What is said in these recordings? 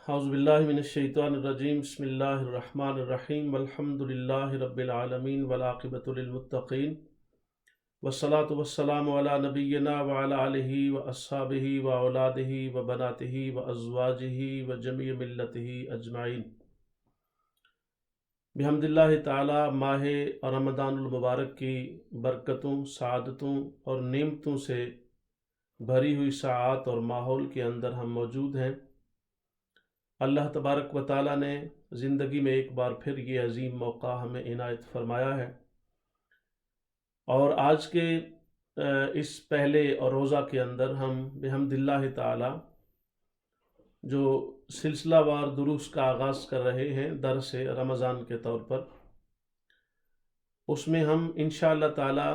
اعوذ باللہ من الشیطان الرجیم بسم اللہ الرحمن الرحیم والحمدللہ رب العالمین والعاقبۃ للمتقین والصلاة والسلام علی نبینا وعلی آلہ واصحابہ واولادہ وبناتہ وازواجہ وجمیع ملتہ اجمعین۔ بحمد اللہ تعالی ماہ رمضان المبارک کی برکتوں، سعادتوں اور نعمتوں سے بھری ہوئی ساعات اور ماحول کے اندر ہم موجود ہیں۔ اللہ تبارک و تعالیٰ نے زندگی میں ایک بار پھر یہ عظیم موقع ہمیں عنایت فرمایا ہے، اور آج کے اس پہلے اور روزہ کے اندر ہم بحمد اللہ تعالیٰ جو سلسلہ وار دروس کا آغاز کر رہے ہیں درس رمضان کے طور پر، اس میں ہم انشاءاللہ تعالیٰ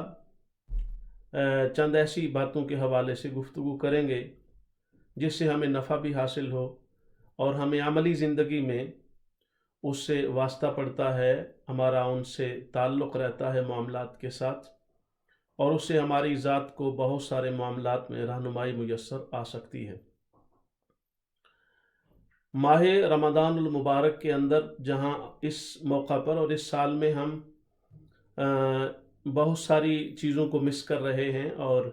چند ایسی باتوں کے حوالے سے گفتگو کریں گے جس سے ہمیں نفع بھی حاصل ہو اور ہمیں عملی زندگی میں اس سے واسطہ پڑتا ہے، ہمارا ان سے تعلق رہتا ہے معاملات کے ساتھ، اور اس سے ہماری ذات کو بہت سارے معاملات میں رہنمائی میسر آ سکتی ہے۔ ماہ رمضان المبارک کے اندر جہاں اس موقع پر اور اس سال میں ہم بہت ساری چیزوں کو مس کر رہے ہیں، اور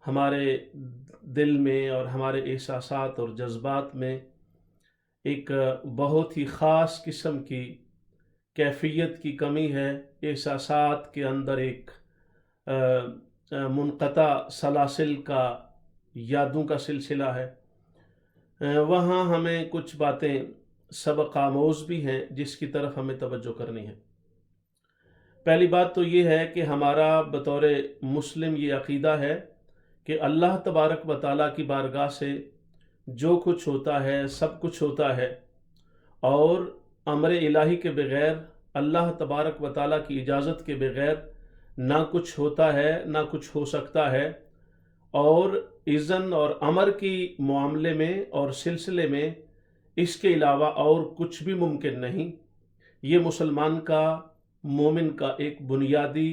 ہمارے دل میں اور ہمارے احساسات اور جذبات میں ایک بہت ہی خاص قسم کی کیفیت کی کمی ہے، احساسات کے اندر ایک منقطع سلاسل کا یادوں کا سلسلہ ہے، وہاں ہمیں کچھ باتیں سبق آموز بھی ہیں جس کی طرف ہمیں توجہ کرنی ہے۔ پہلی بات تو یہ ہے کہ ہمارا بطور مسلم یہ عقیدہ ہے کہ اللہ تبارک و تعالیٰ کی بارگاہ سے جو کچھ ہوتا ہے سب کچھ ہوتا ہے، اور امر الہی کے بغیر، اللہ تبارک و تعالیٰ کی اجازت کے بغیر نہ کچھ ہوتا ہے نہ کچھ ہو سکتا ہے، اور اذن اور امر کی معاملے میں اور سلسلے میں اس کے علاوہ اور کچھ بھی ممکن نہیں۔ یہ مسلمان کا، مومن کا ایک بنیادی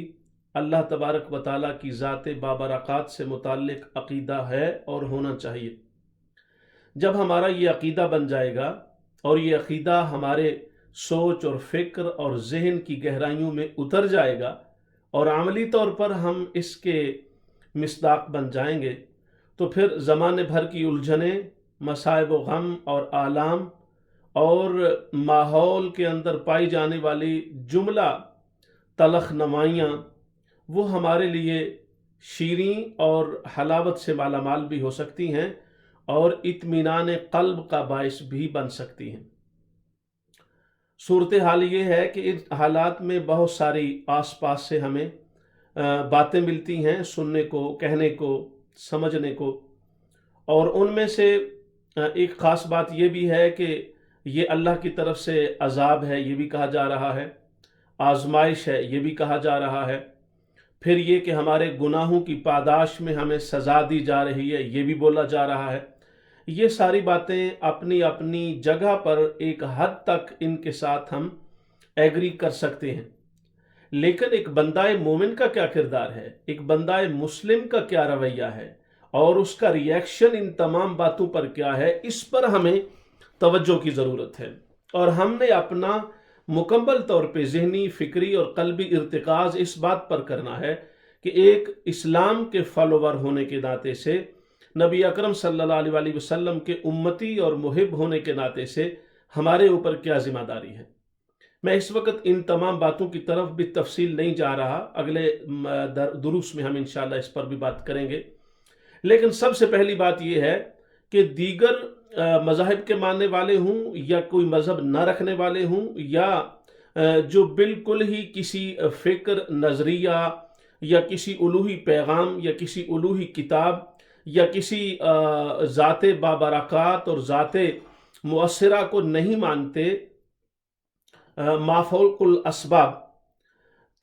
اللہ تبارک و تعالیٰ کی ذات بابرکات سے متعلق عقیدہ ہے اور ہونا چاہیے۔ جب ہمارا یہ عقیدہ بن جائے گا اور یہ عقیدہ ہمارے سوچ اور فکر اور ذہن کی گہرائیوں میں اتر جائے گا اور عملی طور پر ہم اس کے مصداق بن جائیں گے، تو پھر زمانے بھر کی الجھنیں، مصائب و غم اور آلام اور ماحول کے اندر پائی جانے والی جملہ تلخ نمائیاں، وہ ہمارے لیے شیریں اور حلاوت سے مالا مال بھی ہو سکتی ہیں اور اطمینان قلب کا باعث بھی بن سکتی ہیں۔ صورتحال یہ ہے کہ ان حالات میں بہت ساری آس پاس سے ہمیں باتیں ملتی ہیں، سننے کو، کہنے کو، سمجھنے کو، اور ان میں سے ایک خاص بات یہ بھی ہے کہ یہ اللہ کی طرف سے عذاب ہے، یہ بھی کہا جا رہا ہے، آزمائش ہے، یہ بھی کہا جا رہا ہے، پھر یہ کہ ہمارے گناہوں کی پاداش میں ہمیں سزا دی جا رہی ہے، یہ بھی بولا جا رہا ہے۔ یہ ساری باتیں اپنی اپنی جگہ پر ایک حد تک ان کے ساتھ ہم ایگری کر سکتے ہیں، لیکن ایک بندہ مومن کا کیا کردار ہے، ایک بندہ مسلم کا کیا رویہ ہے، اور اس کا ریئیکشن ان تمام باتوں پر کیا ہے، اس پر ہمیں توجہ کی ضرورت ہے، اور ہم نے اپنا مکمل طور پہ ذہنی، فکری اور قلبی ارتکاز اس بات پر کرنا ہے کہ ایک اسلام کے فالوور ہونے کے ناطے سے، نبی اکرم صلی اللہ علیہ وسلم کے امتی اور محب ہونے کے ناطے سے ہمارے اوپر کیا ذمہ داری ہے۔ میں اس وقت ان تمام باتوں کی طرف بھی تفصیل نہیں جا رہا، اگلے دروس میں ہم انشاءاللہ اس پر بھی بات کریں گے، لیکن سب سے پہلی بات یہ ہے کہ دیگر مذاہب کے ماننے والے ہوں یا کوئی مذہب نہ رکھنے والے ہوں، یا جو بالکل ہی کسی فکر، نظریہ یا کسی الوہی پیغام یا کسی الوہی کتاب یا کسی ذات بابرکات اور ذات مؤثرہ کو نہیں مانتے، مافوق الاسباب،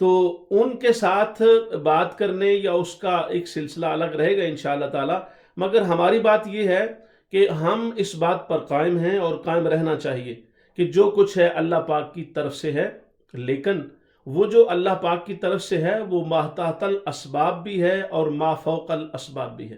تو ان کے ساتھ بات کرنے یا اس کا ایک سلسلہ الگ رہے گا انشاءاللہ تعالی، مگر ہماری بات یہ ہے کہ ہم اس بات پر قائم ہیں اور قائم رہنا چاہیے کہ جو کچھ ہے اللہ پاک کی طرف سے ہے، لیکن وہ جو اللہ پاک کی طرف سے ہے وہ ما تحت الاسباب بھی ہے اور ما فوق الاسباب بھی ہے۔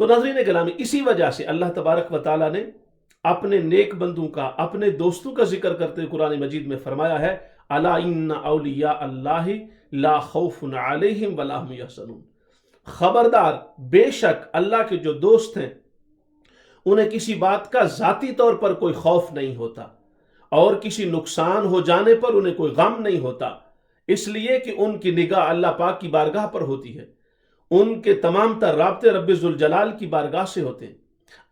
تو ناظرین گرامی، اسی وجہ سے اللہ تبارک و تعالیٰ نے اپنے نیک بندوں کا، اپنے دوستوں کا ذکر کرتے ہوئے قرآن مجید میں فرمایا ہے الا ان اولیاء اللہ لا خوف علیہم ولا هم یحزنون، خبردار، بے شک اللہ کے جو دوست ہیں انہیں کسی بات کا ذاتی طور پر کوئی خوف نہیں ہوتا، اور کسی نقصان ہو جانے پر انہیں کوئی غم نہیں ہوتا، اس لیے کہ ان کی نگاہ اللہ پاک کی بارگاہ پر ہوتی ہے، ان کے تمام تر رابطے رب ذوالجلال کی بارگاہ سے ہوتے ہیں۔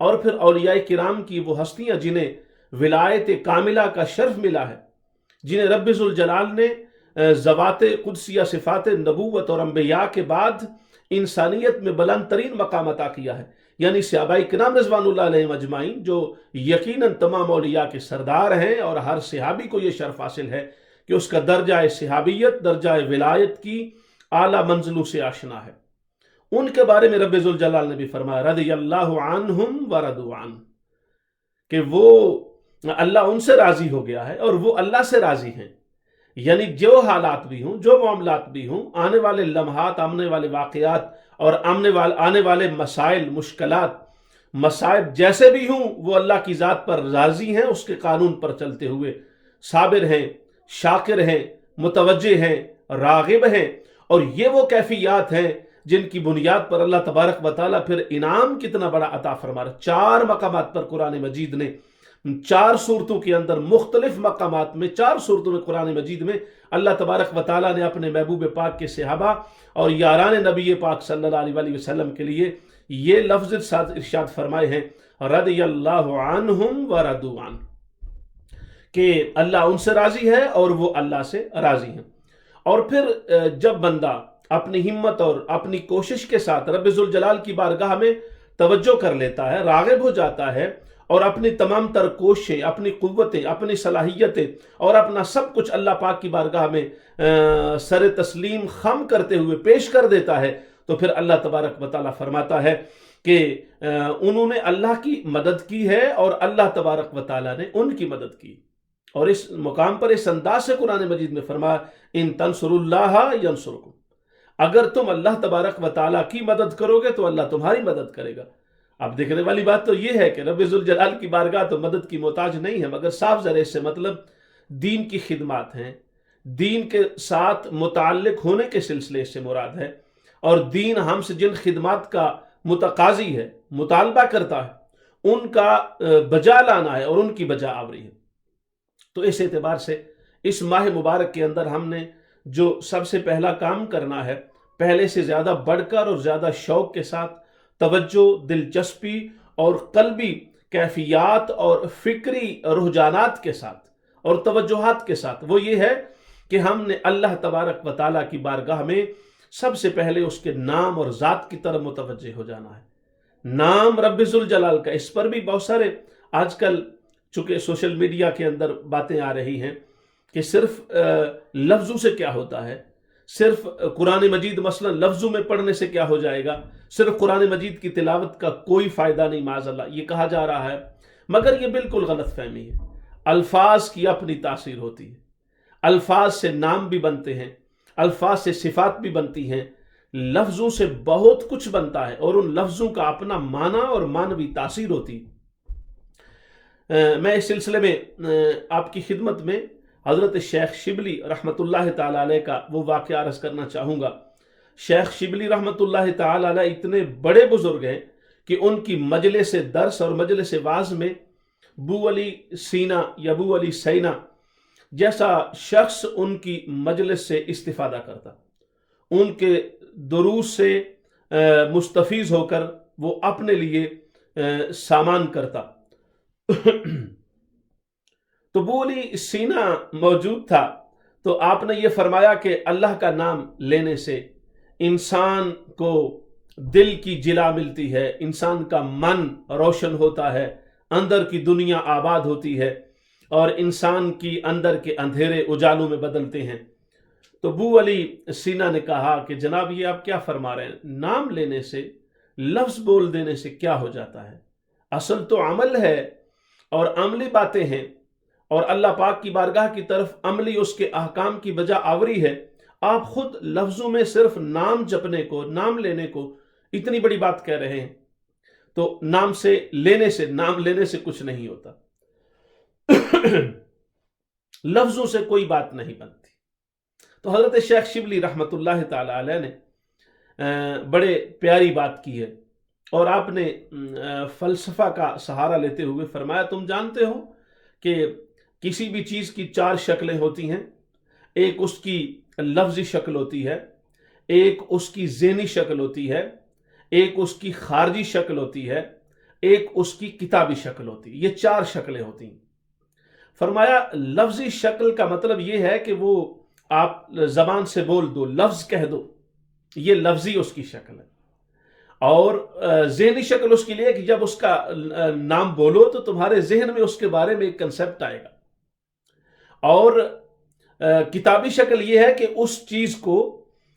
اور پھر اولیاء کرام کی وہ ہستیاں جنہیں ولایت کاملہ کا شرف ملا ہے، جنہیں رب ذوالجلال نے ذوات قدسیہ، صفات نبوت اور انبیاء کے بعد انسانیت میں بلند ترین مقام عطا کیا ہے، یعنی صحابہ کرام رضوان اللہ علیہم اجمعین، جو یقیناً تمام اولیاء کے سردار ہیں، اور ہر صحابی کو یہ شرف حاصل ہے کہ اس کا درجہ صحابیت، درجہ ولایت کی اعلیٰ منزلوں سے آشنا ہے۔ ان کے بارے میں رب ذوالجلال نے بھی فرمایا رضی اللہ عنہم ورضوا عنہ، کہ وہ اللہ ان سے راضی ہو گیا ہے اور وہ اللہ سے راضی ہیں، یعنی جو حالات بھی ہوں، جو معاملات بھی ہوں، آنے والے لمحات، آنے والے واقعات اور آنے والے مسائل، مشکلات، مصائب جیسے بھی ہوں، وہ اللہ کی ذات پر راضی ہیں، اس کے قانون پر چلتے ہوئے صابر ہیں، شاکر ہیں، متوجہ ہیں، راغب ہیں۔ اور یہ وہ کیفیات ہیں جن کی بنیاد پر اللہ تبارک و تعالیٰ پھر انعام کتنا بڑا عطا فرما رہا ہے۔ 4 مقامات پر قرآن مجید نے، 4 صورتوں کے اندر، مختلف مقامات میں، 4 صورتوں میں قرآن مجید میں اللہ تبارک و تعالیٰ نے اپنے محبوب پاک کے صحابہ اور یاران نبی پاک صلی اللہ علیہ وسلم کے لیے یہ لفظ ارشاد فرمائے ہیں رضی اللہ عنہم ورضوا عنہ، کہ اللہ ان سے راضی ہے اور وہ اللہ سے راضی ہیں۔ اور پھر جب بندہ اپنی ہمت اور اپنی کوشش کے ساتھ رب ذوالجلال کی بارگاہ میں توجہ کر لیتا ہے، راغب ہو جاتا ہے، اور اپنی تمام تر کوششیں، اپنی قوتیں، اپنی صلاحیتیں اور اپنا سب کچھ اللہ پاک کی بارگاہ میں سر تسلیم خم کرتے ہوئے پیش کر دیتا ہے، تو پھر اللہ تبارک و تعالیٰ فرماتا ہے کہ انہوں نے اللہ کی مدد کی ہے اور اللہ تبارک و تعالیٰ نے ان کی مدد کی۔ اور اس مقام پر اس انداز سے قرآن مجید میں فرمایا ان تنصروا اللہ ینصرکم، اگر تم اللہ تبارک و تعالیٰ کی مدد کرو گے تو اللہ تمہاری مدد کرے گا۔ اب دیکھنے والی بات تو یہ ہے کہ رب ذوالجلال کی بارگاہ تو مدد کی محتاج نہیں ہے، مگر صاف ذرے سے مطلب دین کی خدمات ہیں، دین کے ساتھ متعلق ہونے کے سلسلے سے مراد ہے، اور دین ہم سے جن خدمات کا متقاضی ہے، مطالبہ کرتا ہے، ان کا بجا لانا ہے اور ان کی بجا آوری ہے۔ تو اس اعتبار سے اس ماہ مبارک کے اندر ہم نے جو سب سے پہلا کام کرنا ہے، پہلے سے زیادہ بڑھ کر اور زیادہ شوق کے ساتھ، توجہ، دلچسپی اور قلبی کیفیات اور فکری رجحانات کے ساتھ اور توجہات کے ساتھ، وہ یہ ہے کہ ہم نے اللہ تبارک و تعالیٰ کی بارگاہ میں سب سے پہلے اس کے نام اور ذات کی طرف متوجہ ہو جانا ہے۔ نام رب ذوالجلال کا، اس پر بھی بہت سارے آج کل چونکہ سوشل میڈیا کے اندر باتیں آ رہی ہیں کہ صرف لفظوں سے کیا ہوتا ہے، صرف قرآن مجید مثلا لفظوں میں پڑھنے سے کیا ہو جائے گا، صرف قرآن مجید کی تلاوت کا کوئی فائدہ نہیں، معاذ اللہ یہ کہا جا رہا ہے، مگر یہ بالکل غلط فہمی ہے۔ الفاظ کی اپنی تاثیر ہوتی ہے، الفاظ سے نام بھی بنتے ہیں، الفاظ سے صفات بھی بنتی ہیں، لفظوں سے بہت کچھ بنتا ہے، اور ان لفظوں کا اپنا معنی اور معنوی تاثیر ہوتی ہے۔ میں اس سلسلے میں آپ کی خدمت میں حضرت شیخ شبلی رحمۃ اللہ تعالی علیہ کا وہ واقعہ عرض کرنا چاہوں گا۔ شیخ شبلی رحمۃ اللہ تعالی علیہ اتنے بڑے بزرگ ہیں کہ ان کی مجلس درس اور مجلس واعظ میں بو علی سینا یا بو علی سینا جیسا شخص ان کی مجلس سے استفادہ کرتا، ان کے دروس سے مستفیض ہو کر وہ اپنے لیے سامان کرتا۔ تو بو علی سینا موجود تھا، تو آپ نے یہ فرمایا کہ اللہ کا نام لینے سے انسان کو دل کی جلا ملتی ہے، انسان کا من روشن ہوتا ہے، اندر کی دنیا آباد ہوتی ہے، اور انسان کی اندر کے اندھیرے اجالوں میں بدلتے ہیں۔ تو بو علی سینا نے کہا کہ جناب یہ آپ کیا فرما رہے ہیں، نام لینے سے، لفظ بول دینے سے کیا ہو جاتا ہے؟ اصل تو عمل ہے اور عملی باتیں ہیں، اور اللہ پاک کی بارگاہ کی طرف عملی اس کے احکام کی بجا آوری ہے۔ آپ خود لفظوں میں صرف نام جپنے کو، نام لینے کو اتنی بڑی بات کہہ رہے ہیں، تو نام لینے سے کچھ نہیں ہوتا، لفظوں سے کوئی بات نہیں بنتی۔ تو حضرت شیخ شبلی رحمۃ اللہ تعالی علیہ نے بڑے پیاری بات کی ہے، اور آپ نے فلسفہ کا سہارا لیتے ہوئے فرمایا، تم جانتے ہو کہ کسی بھی چیز کی 4 شکلیں ہوتی ہیں، ایک اس کی لفظی شکل ہوتی ہے، ایک اس کی ذہنی شکل ہوتی ہے، ایک اس کی خارجی شکل ہوتی ہے، ایک اس کی کتابی شکل ہوتی ہے۔ یہ 4 شکلیں ہوتی ہیں۔ فرمایا لفظی شکل کا مطلب یہ ہے کہ وہ آپ زبان سے بول دو، لفظ کہہ دو، یہ لفظی اس کی شکل ہے۔ اور ذہنی شکل اس کے لیے کہ جب اس کا نام بولو تو تمہارے ذہن میں اس کے بارے میں ایک کنسپٹ آئے گا۔ اور کتابی شکل یہ ہے کہ اس چیز کو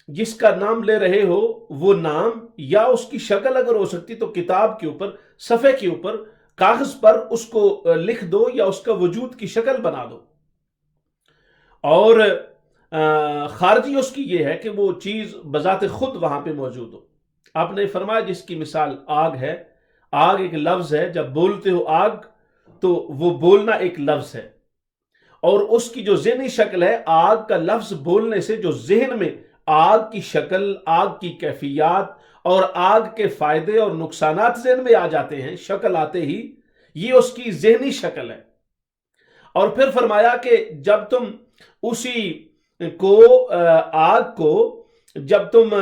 جس کا نام لے رہے ہو وہ نام یا اس کی شکل اگر ہو سکتی تو کتاب کے اوپر، صفحے کے اوپر، کاغذ پر اس کو لکھ دو یا اس کا وجود کی شکل بنا دو۔ اور خارجی اس کی یہ ہے کہ وہ چیز بذات خود وہاں پہ موجود ہو۔ آپ نے فرمایا جس کی مثال آگ ہے، آگ ایک لفظ ہے، جب بولتے ہو آگ تو وہ بولنا ایک لفظ ہے، اور اس کی جو ذہنی شکل ہے، آگ کا لفظ بولنے سے جو ذہن میں آگ کی شکل، آگ کی کیفیات اور آگ کے فائدے اور نقصانات ذہن میں آ جاتے ہیں، شکل آتے ہی، یہ اس کی ذہنی شکل ہے۔ اور پھر فرمایا کہ جب تم اسی کو آگ کو جب تم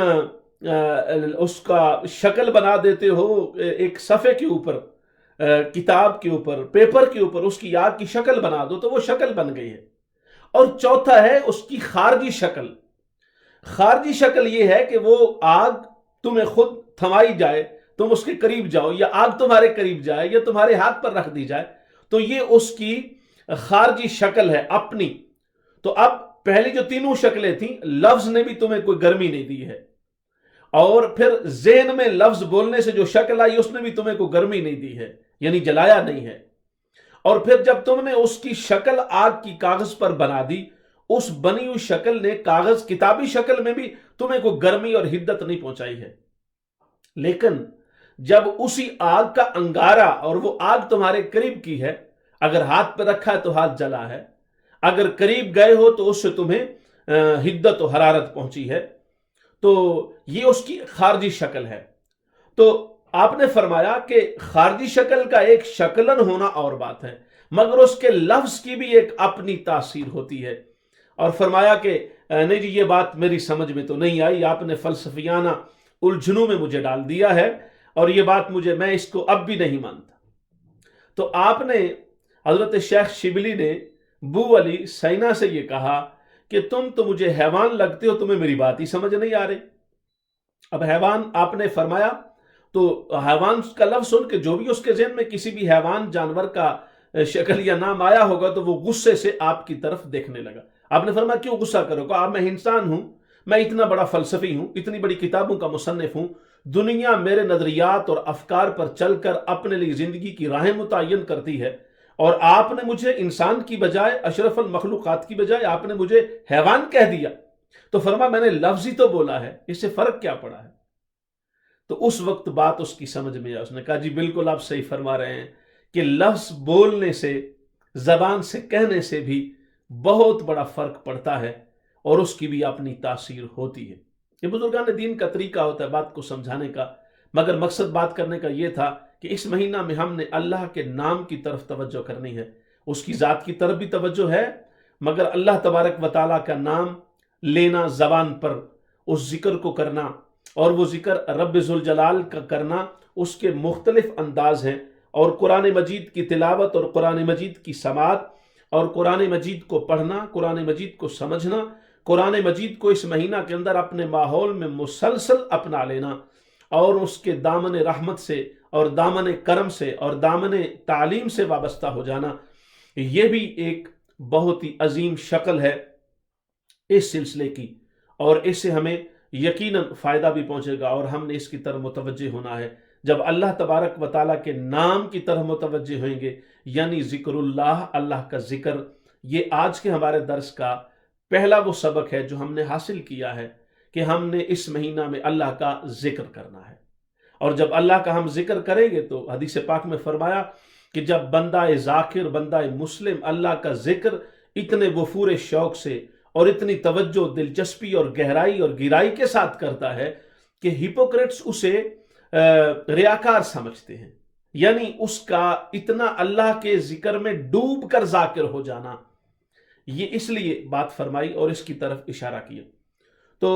اس کا شکل بنا دیتے ہو ایک صفحے کے اوپر، کتاب کے اوپر، پیپر کے اوپر، اس کی آگ کی شکل بنا دو تو وہ شکل بن گئی ہے۔ اور چوتھا ہے اس کی خارجی شکل۔ خارجی شکل یہ ہے کہ وہ آگ تمہیں خود تھمائی جائے، تم اس کے قریب جاؤ، یا آگ تمہارے قریب جائے یا تمہارے ہاتھ پر رکھ دی جائے، تو یہ اس کی خارجی شکل ہے اپنی۔ تو اب پہلی جو تینوں شکلیں تھیں، لفظ نے بھی تمہیں کوئی گرمی نہیں دی ہے، اور پھر ذہن میں لفظ بولنے سے جو شکل آئی اس نے بھی تمہیں کوئی گرمی نہیں دی ہے، یعنی جلایا نہیں ہے۔ اور پھر جب تم نے اس کی شکل آگ کی کاغذ پر بنا دی، اس بنی ہوئی شکل نے کاغذ کتابی شکل میں بھی تمہیں کوئی گرمی اور حدت نہیں پہنچائی ہے۔ لیکن جب اسی آگ کا انگارہ، اور وہ آگ تمہارے قریب کی ہے، اگر ہاتھ پہ رکھا ہے تو ہاتھ جلا ہے، اگر قریب گئے ہو تو اس سے تمہیں حدت و حرارت پہنچی ہے، تو یہ اس کی خارجی شکل ہے۔ تو آپ نے فرمایا کہ خارجی شکل کا ایک شکلن ہونا اور بات ہے، مگر اس کے لفظ کی بھی ایک اپنی تاثیر ہوتی ہے۔ اور فرمایا کہ نہیں جی یہ بات میری سمجھ میں تو نہیں آئی، آپ نے فلسفیانہ الجھنوں میں مجھے ڈال دیا ہے، اور یہ بات میں اس کو اب بھی نہیں مانتا۔ تو آپ نے، حضرت شیخ شبلی نے بو علی سینا سے یہ کہا کہ تم تو مجھے حیوان لگتے ہو، تمہیں میری بات ہی سمجھ نہیں آ رہی۔ اب حیوان آپ نے فرمایا تو حیوان کا لفظ سن کے جو بھی اس کے ذہن میں کسی بھی حیوان جانور کا شکل یا نام آیا ہوگا تو وہ غصے سے آپ کی طرف دیکھنے لگا۔ آپ نے فرمایا کیوں غصہ کرو گا؟ میں انسان ہوں، میں اتنا بڑا فلسفی ہوں، اتنی بڑی کتابوں کا مصنف ہوں، دنیا میرے نظریات اور افکار پر چل کر اپنے لیے زندگی کی راہیں متعین کرتی ہے، اور آپ نے مجھے انسان کی بجائے، اشرف المخلوقات کی بجائے آپ نے مجھے حیوان کہہ دیا۔ تو فرمایا میں نے لفظ ہی تو بولا ہے، اس سے فرق کیا پڑا ہے؟ تو اس وقت بات اس کی سمجھ میں آئی، اس نے کہا جی بالکل آپ صحیح فرما رہے ہیں کہ لفظ بولنے سے، زبان سے کہنے سے بھی بہت بڑا فرق پڑتا ہے، اور اس کی بھی اپنی تاثیر ہوتی ہے۔ یہ بزرگان دین کا طریقہ ہوتا ہے بات کو سمجھانے کا، مگر مقصد بات کرنے کا یہ تھا کہ اس مہینہ میں ہم نے اللہ کے نام کی طرف توجہ کرنی ہے، اس کی ذات کی طرف بھی توجہ ہے، مگر اللہ تبارک و تعالیٰ کا نام لینا زبان پر، اس ذکر کو کرنا، اور وہ ذکر رب ذوالجلال کا کرنا، اس کے مختلف انداز ہیں، اور قرآن مجید کی تلاوت اور قرآن مجید کی سماعت اور قرآن مجید کو پڑھنا، قرآن مجید کو سمجھنا، قرآن مجید کو اس مہینہ کے اندر اپنے ماحول میں مسلسل اپنا لینا، اور اس کے دامن رحمت سے اور دامن کرم سے اور دامن تعلیم سے وابستہ ہو جانا، یہ بھی ایک بہت ہی عظیم شکل ہے اس سلسلے کی، اور اس سے ہمیں یقیناً فائدہ بھی پہنچے گا، اور ہم نے اس کی طرف متوجہ ہونا ہے۔ جب اللہ تبارک و تعالیٰ کے نام کی طرف متوجہ ہوئیں گے، یعنی ذکر اللہ، اللہ کا ذکر، یہ آج کے ہمارے درس کا پہلا وہ سبق ہے جو ہم نے حاصل کیا ہے کہ ہم نے اس مہینہ میں اللہ کا ذکر کرنا ہے، اور جب اللہ کا ہم ذکر کریں گے تو حدیث پاک میں فرمایا کہ جب بندہ ذاکر، بندہ مسلم اللہ کا ذکر اتنے وفور شوق سے اور اتنی توجہ، دلچسپی اور گہرائی اور گہرائی کے ساتھ کرتا ہے کہ ہپوکریٹس اسے ریاکار سمجھتے ہیں، یعنی اس کا اتنا اللہ کے ذکر میں ڈوب کر ذاکر ہو جانا، یہ اس لیے بات فرمائی اور اس کی طرف اشارہ کیا۔ تو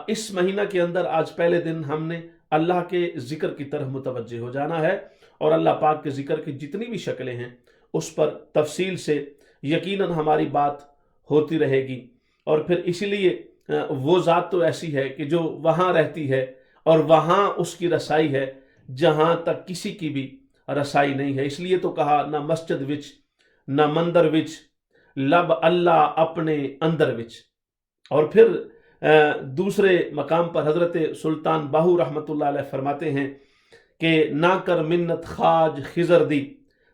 اس مہینہ کے اندر آج پہلے دن ہم نے اللہ کے ذکر کی طرف متوجہ ہو جانا ہے، اور اللہ پاک کے ذکر کی جتنی بھی شکلیں ہیں اس پر تفصیل سے یقیناً ہماری بات ہوتی رہے گی۔ اور پھر اسی لیے وہ ذات تو ایسی ہے کہ جو وہاں رہتی ہے اور وہاں اس کی رسائی ہے جہاں تک کسی کی بھی رسائی نہیں ہے۔ اس لیے تو کہا نہ مسجد وچ نہ مندر وچ، لب اللہ اپنے اندر وچ۔ اور پھر دوسرے مقام پر حضرت سلطان باہو رحمۃ اللہ علیہ فرماتے ہیں کہ نہ کر منت خواج خضر دی،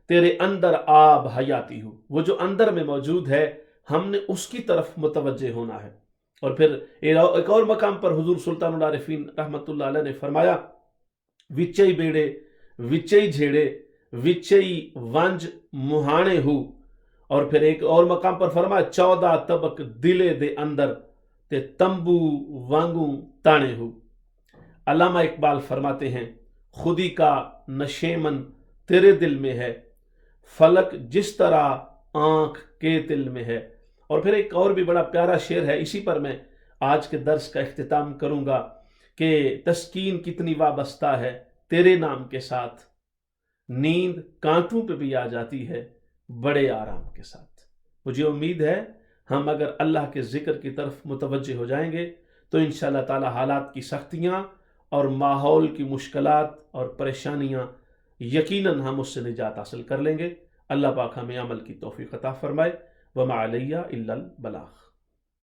تیرے اندر آب حیاتی ہو۔ وہ جو اندر میں موجود ہے ہم نے اس کی طرف متوجہ ہونا ہے۔ اور پھر ایک اور مقام پر حضور سلطان العارفین رحمۃ اللہ علیہ نے فرمایا وچئی بیڑے وچئی جھیڑے وچئی ونج مہانے ہو۔ اور پھر ایک اور مقام پر فرمایا 14 طبق دلے دے اندر تے تمبو وانگوں تانے ہو۔ علامہ اقبال فرماتے ہیں خودی کا نشیمن تیرے دل میں ہے، فلک جس طرح آنکھ کے دل میں ہے۔ اور پھر ایک اور بھی بڑا پیارا شعر ہے، اسی پر میں آج کے درس کا اختتام کروں گا کہ تسکین کتنی وابستہ ہے تیرے نام کے ساتھ، نیند کانٹوں پہ بھی آ جاتی ہے بڑے آرام کے ساتھ۔ مجھے امید ہے ہم اگر اللہ کے ذکر کی طرف متوجہ ہو جائیں گے تو انشاءاللہ تعالی حالات کی سختیاں اور ماحول کی مشکلات اور پریشانیاں یقیناً ہم اس سے نجات حاصل کر لیں گے۔ اللہ پاک ہمیں عمل کی توفیق عطا فرمائے۔ وما علیہ الا البلاغ۔